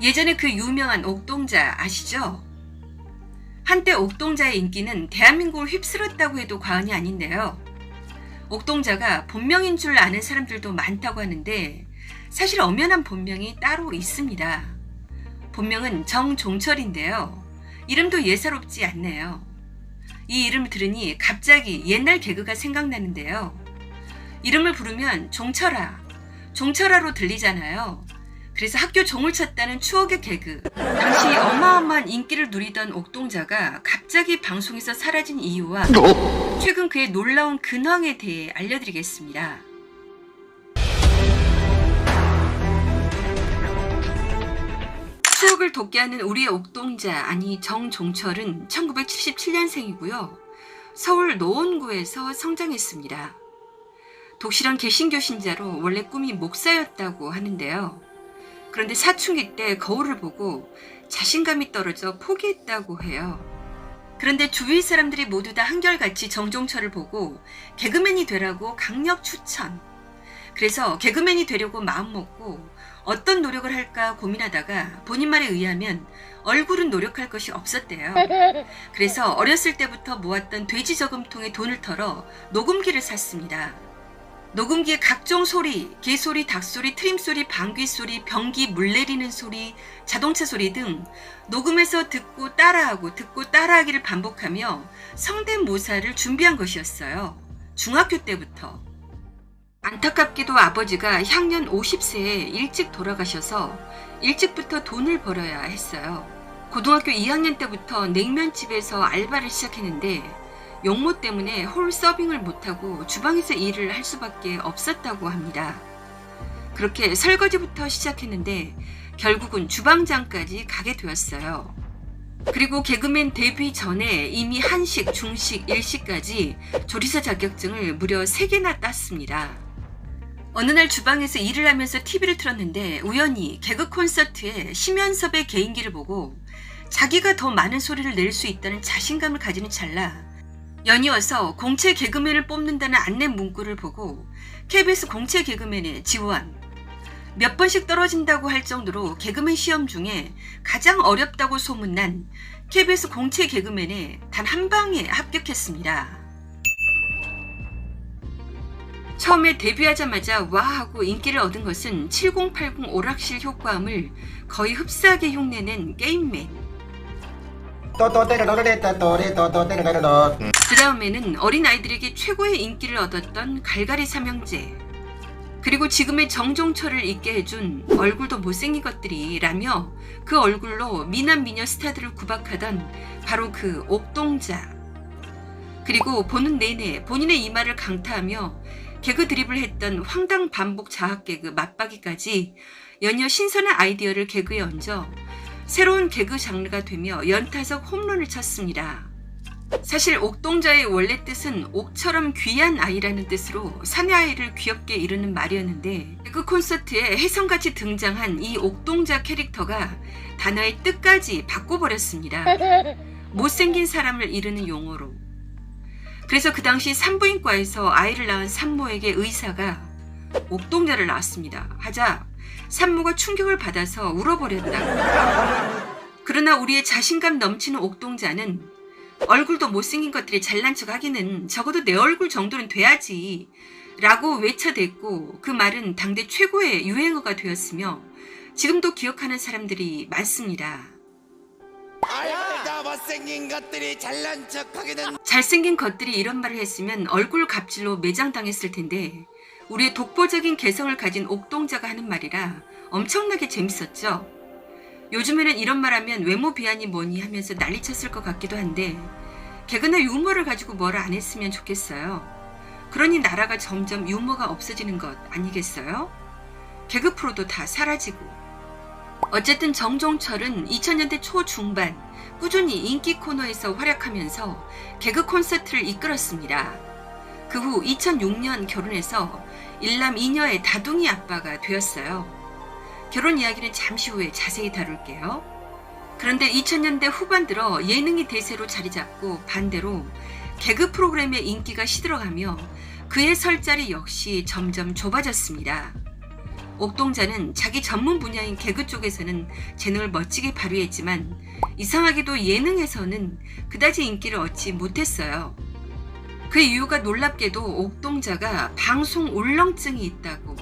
예전에 그 유명한 옥동자 아시죠? 한때 옥동자의 인기는 대한민국을 휩쓸었다고 해도 과언이 아닌데요. 옥동자가 본명인 줄 아는 사람들도 많다고 하는데 사실 엄연한 본명이 따로 있습니다. 본명은 정종철인데요. 이름도 예사롭지 않네요. 이 이름을 들으니 갑자기 옛날 개그가 생각나는데요. 이름을 부르면 종철아, 종철아로 들리잖아요. 그래서 학교 종을 쳤다는 추억의 개그. 당시 어마어마한 인기를 누리던 옥동자가 갑자기 방송에서 사라진 이유와 최근 그의 놀라운 근황에 대해 알려드리겠습니다. 추억을 돋게 하는 우리의 옥동자, 아니 정종철은 1977년생이고요. 서울 노원구에서 성장했습니다. 독실한 개신교 신자로 원래 꿈이 목사였다고 하는데요. 그런데 사춘기 때 거울을 보고 자신감이 떨어져 포기했다고 해요. 그런데 주위 사람들이 모두 다 한결같이 정종철을 보고 개그맨이 되라고 강력 추천. 그래서 개그맨이 되려고 마음먹고 어떤 노력을 할까 고민하다가 본인 말에 의하면 얼굴은 노력할 것이 없었대요. 그래서 어렸을 때부터 모았던 돼지 저금통에 돈을 털어 녹음기를 샀습니다. 녹음기에 각종 소리, 개소리, 닭소리, 트림소리, 방귀소리, 변기, 물 내리는 소리, 자동차 소리 등 녹음해서 듣고 따라하고 듣고 따라하기를 반복하며 성대모사를 준비한 것이었어요. 중학교 때부터. 안타깝게도 아버지가 향년 50세에 일찍 돌아가셔서 일찍부터 돈을 벌어야 했어요. 고등학교 2학년 때부터 냉면집에서 알바를 시작했는데 용모 때문에 홀 서빙을 못하고 주방에서 일을 할 수밖에 없었다고 합니다. 그렇게 설거지부터 시작했는데 결국은 주방장까지 가게 되었어요. 그리고 개그맨 데뷔 전에 이미 한식, 중식, 일식까지 조리사 자격증을 무려 3개나 땄습니다. 어느 날 주방에서 일을 하면서 TV를 틀었는데 우연히 개그 콘서트에 심연섭의 개인기를 보고 자기가 더 많은 소리를 낼 수 있다는 자신감을 가지는 찰나 연이어서 공채 개그맨을 뽑는다는 안내 문구를 보고 KBS 공채 개그맨에 지원. 몇 번씩 떨어진다고 할 정도로 개그맨 시험 중에 가장 어렵다고 소문난 KBS 공채 개그맨에 단 한 방에 합격했습니다. 처음에 데뷔하자마자 와 하고 인기를 얻은 것은 7080 오락실 효과음을 거의 흡사하게 흉내낸 게임맨. 그 다음에는 어린아이들에게 최고의 인기를 얻었던 갈갈이 삼형제, 그리고 지금의 정종철을 있게 해준 얼굴도 못생긴 것들이 라며 그 얼굴로 미남 미녀 스타들을 구박하던 바로 그 옥동자, 그리고 보는 내내 본인의 이마를 강타하며 개그 드립을 했던 황당 반복 자학 개그 맞박이까지 연이어 신선한 아이디어를 개그에 얹어 새로운 개그 장르가 되며 연타석 홈런을 쳤습니다. 사실 옥동자의 원래 뜻은 옥처럼 귀한 아이라는 뜻으로 사내 아이를 귀엽게 이르는 말이었는데 그 콘서트에 혜성같이 등장한 이 옥동자 캐릭터가 단어의 뜻까지 바꿔버렸습니다. 못생긴 사람을 이르는 용어로. 그래서 그 당시 산부인과에서 아이를 낳은 산모에게 의사가 옥동자를 낳았습니다 하자 산모가 충격을 받아서 울어버렸다고. 그러나 우리의 자신감 넘치는 옥동자는 얼굴도 못생긴 것들이 잘난 척 하기는 적어도 내 얼굴 정도는 돼야지 라고 외쳐댔고 그 말은 당대 최고의 유행어가 되었으며 지금도 기억하는 사람들이 많습니다. 못생긴 것들이 잘난 척 하기는. 잘생긴 것들이 이런 말을 했으면 얼굴 갑질로 매장당했을 텐데 우리의 독보적인 개성을 가진 옥동자가 하는 말이라 엄청나게 재밌었죠. 요즘에는 이런 말하면 외모 비하니 뭐니 하면서 난리쳤을 것 같기도 한데 개그나 유머를 가지고 뭐라 안 했으면 좋겠어요. 그러니 나라가 점점 유머가 없어지는 것 아니겠어요? 개그 프로도 다 사라지고. 어쨌든 정종철은 2000년대 초중반 꾸준히 인기 코너에서 활약하면서 개그 콘서트를 이끌었습니다. 그 후 2006년 결혼해서 일남 2녀의 다둥이 아빠가 되었어요. 결혼 이야기는 잠시 후에 자세히 다룰게요. 그런데 2000년대 후반 들어 예능이 대세로 자리 잡고 반대로 개그 프로그램의 인기가 시들어가며 그의 설 자리 역시 점점 좁아졌습니다. 옥동자는 자기 전문 분야인 개그 쪽에서는 재능을 멋지게 발휘했지만 이상하게도 예능에서는 그다지 인기를 얻지 못했어요. 그 이유가 놀랍게도 옥동자가 방송 울렁증이 있다고.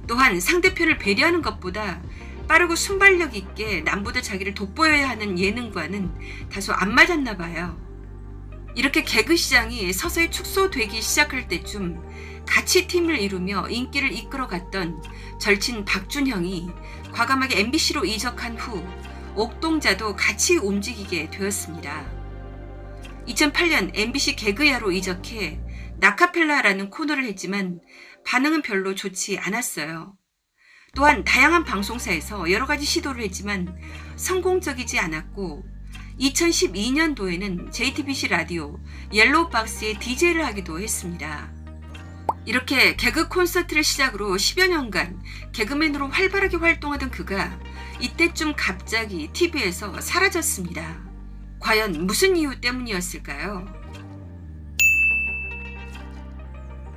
또한 상대편을 배려하는 것보다 빠르고 순발력 있게 남보다 자기를 돋보여야 하는 예능과는 다소 안 맞았나 봐요. 이렇게 개그 시장이 서서히 축소되기 시작할 때쯤 같이 팀을 이루며 인기를 이끌어갔던 절친 박준형이 과감하게 MBC로 이적한 후 옥동자도 같이 움직이게 되었습니다. 2008년 MBC 개그야로 이적해 나카펠라라는 코너를 했지만 반응은 별로 좋지 않았어요. 또한 다양한 방송사에서 여러 가지 시도를 했지만 성공적이지 않았고 2012년도에는 JTBC 라디오 옐로우박스의 DJ를 하기도 했습니다. 이렇게 개그 콘서트를 시작으로 10여 년간 개그맨으로 활발하게 활동하던 그가 이때쯤 갑자기 TV에서 사라졌습니다. 과연 무슨 이유 때문이었을까요?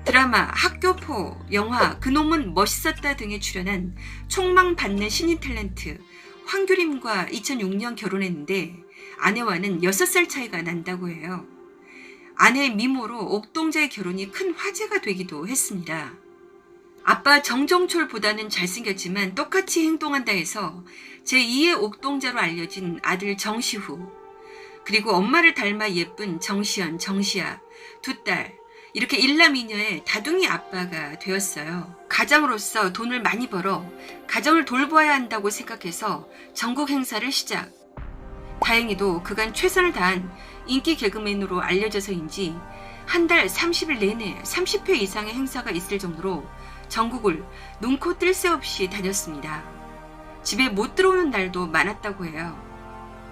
드라마, 학교포, 영화, 그놈은 멋있었다 등에 출연한 촉망받는 신인 탤런트 황규림과 2006년 결혼했는데 아내와는 6살 차이가 난다고 해요. 아내의 미모로 옥동자의 결혼이 큰 화제가 되기도 했습니다. 아빠 정정철보다는 잘생겼지만 똑같이 행동한다 해서 제2의 옥동자로 알려진 아들 정시후, 그리고 엄마를 닮아 예쁜 정시연, 정시아, 두 딸, 이렇게 일남이녀의 다둥이 아빠가 되었어요. 가장으로서 돈을 많이 벌어 가정을 돌봐야 한다고 생각해서 전국 행사를 시작. 다행히도 그간 최선을 다한 인기 개그맨으로 알려져서인지 한 달 30일 내내 30회 이상의 행사가 있을 정도로 전국을 눈코 뜰 새 없이 다녔습니다. 집에 못 들어오는 날도 많았다고 해요.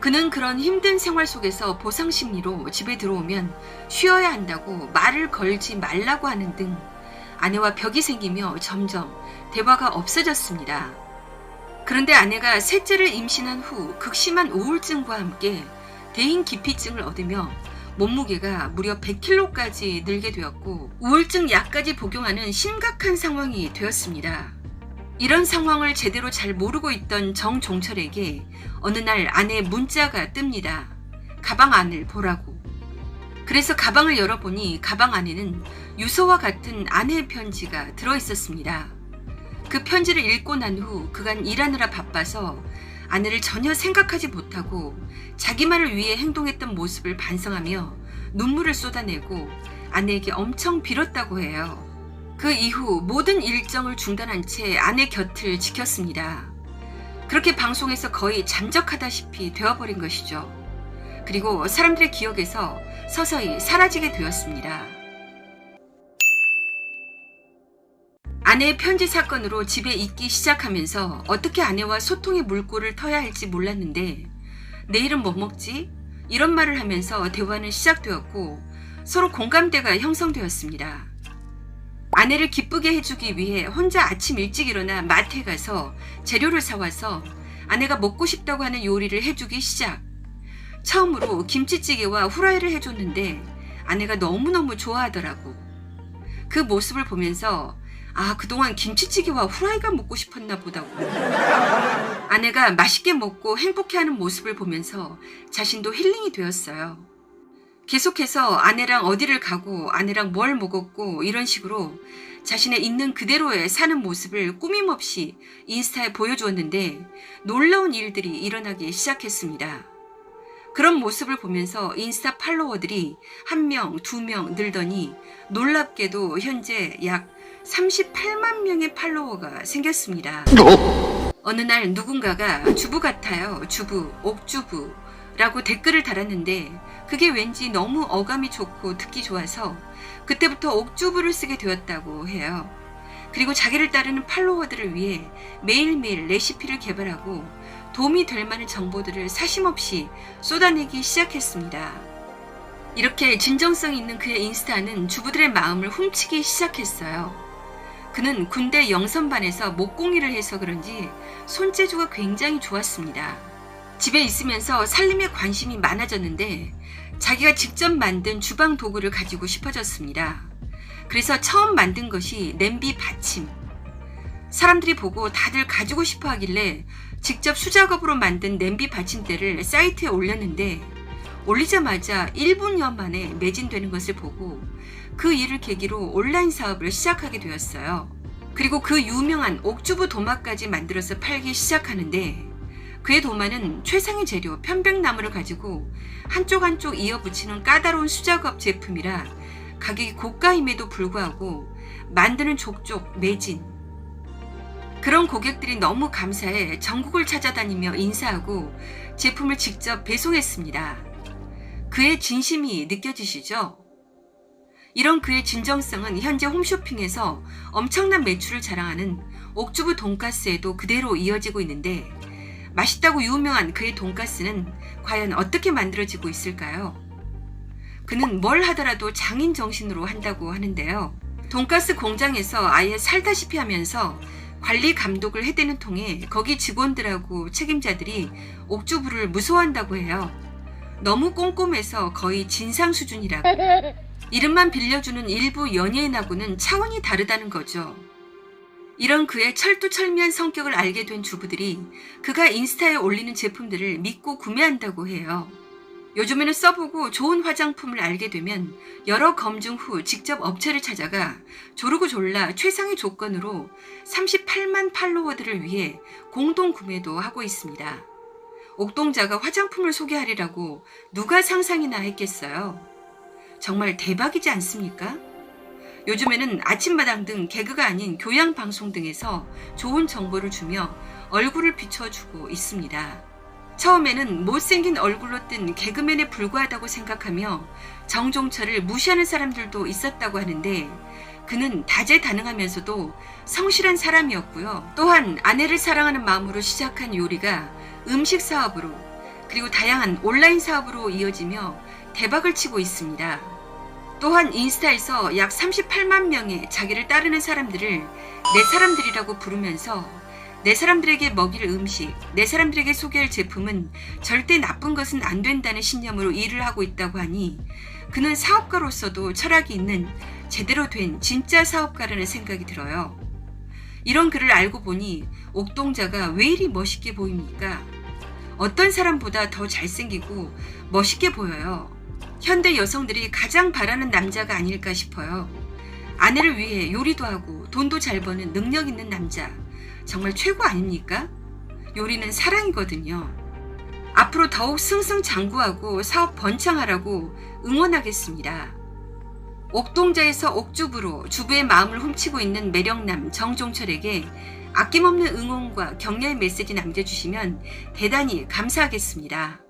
그는 그런 힘든 생활 속에서 보상심리로 집에 들어오면 쉬어야 한다고 말을 걸지 말라고 하는 등 아내와 벽이 생기며 점점 대화가 없어졌습니다. 그런데 아내가 셋째를 임신한 후 극심한 우울증과 함께 대인기피증을 얻으며 몸무게가 무려 100kg까지 늘게 되었고 우울증 약까지 복용하는 심각한 상황이 되었습니다. 이런 상황을 제대로 잘 모르고 있던 정종철에게 어느 날 아내의 문자가 뜹니다. 가방 안을 보라고. 그래서 가방을 열어보니 가방 안에는 유서와 같은 아내의 편지가 들어있었습니다. 그 편지를 읽고 난 후 그간 일하느라 바빠서 아내를 전혀 생각하지 못하고 자기만을 위해 행동했던 모습을 반성하며 눈물을 쏟아내고 아내에게 엄청 빌었다고 해요. 그 이후 모든 일정을 중단한 채 아내 곁을 지켰습니다. 그렇게 방송에서 거의 잠적하다시피 되어버린 것이죠. 그리고 사람들의 기억에서 서서히 사라지게 되었습니다. 아내의 편지 사건으로 집에 있기 시작하면서 어떻게 아내와 소통의 물꼬를 터야 할지 몰랐는데 내일은 뭐 먹지? 이런 말을 하면서 대화는 시작되었고 서로 공감대가 형성되었습니다. 아내를 기쁘게 해주기 위해 혼자 아침 일찍 일어나 마트에 가서 재료를 사와서 아내가 먹고 싶다고 하는 요리를 해주기 시작. 처음으로 김치찌개와 후라이를 해줬는데 아내가 너무너무 좋아하더라고. 그 모습을 보면서 그동안 김치찌개와 후라이가 먹고 싶었나 보다고. 아내가 맛있게 먹고 행복해하는 모습을 보면서 자신도 힐링이 되었어요. 계속해서 아내랑 어디를 가고 아내랑 뭘 먹었고 이런 식으로 자신의 있는 그대로의 사는 모습을 꾸밈없이 인스타에 보여주었는데 놀라운 일들이 일어나기 시작했습니다. 그런 모습을 보면서 인스타 팔로워들이 1명, 2명 늘더니 놀랍게도 현재 약 38만 명의 팔로워가 생겼습니다. 어느 날 누군가가 주부 같아요. 주부, 옥주부 라고 댓글을 달았는데 그게 왠지 너무 어감이 좋고 듣기 좋아서 그때부터 옥주부를 쓰게 되었다고 해요. 그리고 자기를 따르는 팔로워들을 위해 매일매일 레시피를 개발하고 도움이 될 만한 정보들을 사심없이 쏟아내기 시작했습니다. 이렇게 진정성 있는 그의 인스타는 주부들의 마음을 훔치기 시작했어요. 그는 군대 영선반에서 목공일을 해서 그런지 손재주가 굉장히 좋았습니다. 집에 있으면서 살림에 관심이 많아졌는데 자기가 직접 만든 주방 도구를 가지고 싶어졌습니다. 그래서 처음 만든 것이 냄비 받침. 사람들이 보고 다들 가지고 싶어 하길래 직접 수작업으로 만든 냄비 받침대를 사이트에 올렸는데 올리자마자 1분여 만에 매진되는 것을 보고 그 일을 계기로 온라인 사업을 시작하게 되었어요. 그리고 그 유명한 옥주부 도마까지 만들어서 팔기 시작하는데 그의 도마는 최상의 재료 편백나무를 가지고 한쪽 한쪽 이어붙이는 까다로운 수작업 제품이라 가격이 고가임에도 불구하고 만드는 족족 매진. 그런 고객들이 너무 감사해 전국을 찾아다니며 인사하고 제품을 직접 배송했습니다. 그의 진심이 느껴지시죠? 이런 그의 진정성은 현재 홈쇼핑에서 엄청난 매출을 자랑하는 옥주부 돈가스에도 그대로 이어지고 있는데 맛있다고 유명한 그의 돈가스는 과연 어떻게 만들어지고 있을까요? 그는 뭘 하더라도 장인 정신으로 한다고 하는데요. 돈가스 공장에서 아예 살다시피 하면서 관리 감독을 해대는 통에 거기 직원들하고 책임자들이 옥주부를 무서워한다고 해요. 너무 꼼꼼해서 거의 진상 수준이라고. 이름만 빌려주는 일부 연예인하고는 차원이 다르다는 거죠. 이런 그의 철두철미한 성격을 알게 된 주부들이 그가 인스타에 올리는 제품들을 믿고 구매한다고 해요. 요즘에는 써보고 좋은 화장품을 알게 되면 여러 검증 후 직접 업체를 찾아가 조르고 졸라 최상의 조건으로 38만 팔로워들을 위해 공동 구매도 하고 있습니다. 옥동자가 화장품을 소개하리라고 누가 상상이나 했겠어요? 정말 대박이지 않습니까? 요즘에는 아침마당 등 개그가 아닌 교양방송 등에서 좋은 정보를 주며 얼굴을 비춰주고 있습니다. 처음에는 못생긴 얼굴로 뜬 개그맨에 불과하다고 생각하며 정종철을 무시하는 사람들도 있었다고 하는데 그는 다재다능하면서도 성실한 사람이었고요. 또한 아내를 사랑하는 마음으로 시작한 요리가 음식 사업으로 그리고 다양한 온라인 사업으로 이어지며 대박을 치고 있습니다. 또한 인스타에서 약 38만 명의 자기를 따르는 사람들을 내 사람들이라고 부르면서 내 사람들에게 먹일 음식, 내 사람들에게 소개할 제품은 절대 나쁜 것은 안 된다는 신념으로 일을 하고 있다고 하니 그는 사업가로서도 철학이 있는 제대로 된 진짜 사업가라는 생각이 들어요. 이런 글을 알고 보니 옥동자가 왜 이리 멋있게 보입니까? 어떤 사람보다 더 잘생기고 멋있게 보여요. 현대 여성들이 가장 바라는 남자가 아닐까 싶어요. 아내를 위해 요리도 하고 돈도 잘 버는 능력 있는 남자. 정말 최고 아닙니까? 요리는 사랑이거든요. 앞으로 더욱 승승장구하고 사업 번창하라고 응원하겠습니다. 옥동자에서 옥주부로 주부의 마음을 훔치고 있는 매력남 정종철에게 아낌없는 응원과 격려의 메시지 남겨주시면 대단히 감사하겠습니다.